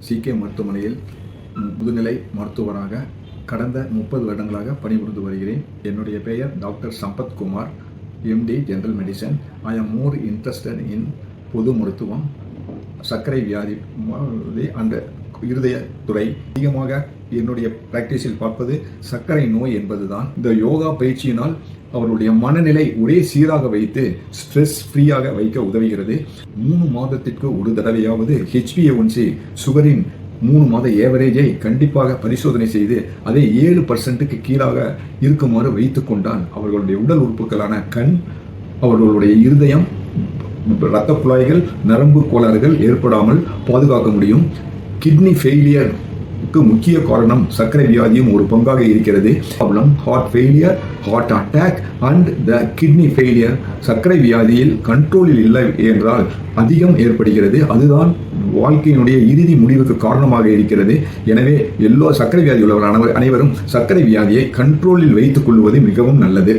சிகே மருத்துவமனையில் முதுநிலை மருத்துவராக கடந்த 30 வருடங்களாக பணிபுரிந்து வருகிறேன். என்னுடைய பெயர் doctor Sampathkumar, MD general medicine. I am more interested in பொது மருத்துவம், சர்க்கரை வியாதி அண்ட் இருதயத்துறை. அதிகமாக என்னுடைய பிராக்டிஸில் பார்ப்பது சர்க்கரை நோய் என்பதுதான். இந்த யோகா பயிற்சியினால் அவருடைய மனநிலை ஒரே சீராக வைத்து ஸ்ட்ரெஸ் ஃப்ரீயாக வைக்க உதவுகிறது. 3 மாதத்திற்கு ஒரு தடவையாவது HbA1c சுகரின் 3 மாத ஏவரேஜை கண்டிப்பாக பரிசோதனை செய்து அதை 7% கீழாக இருக்குமாறு வைத்துக் கொண்டால் அவர்களுடைய உடல் உறுப்புகளான கண், அவர்களுடைய இருதயம், இரத்த குழாய்கள், நரம்பு கோளாறுகள் ஏற்படாமல் பாதுகாக்க முடியும். கிட்னி ஃபெயிலியருக்கு முக்கிய காரணம் சர்க்கரை வியாதியும் ஒரு பங்காக இருக்கிறது. Problem heart failure, heart attack and the kidney failure. சர்க்கரை வியாதியில் கண்ட்ரோலில் இல்லை என்றால் அதிகம் ஏற்படுகிறது. அதுதான் வாழ்க்கையினுடைய இறுதி முடிவுக்கு காரணமாக இருக்கிறது. எனவே சர்க்கரை வியாதி உள்ளவர் அனைவரும் சர்க்கரை வியாதியை கண்ட்ரோலில் வைத்துக் கொள்வது மிகவும் நல்லது.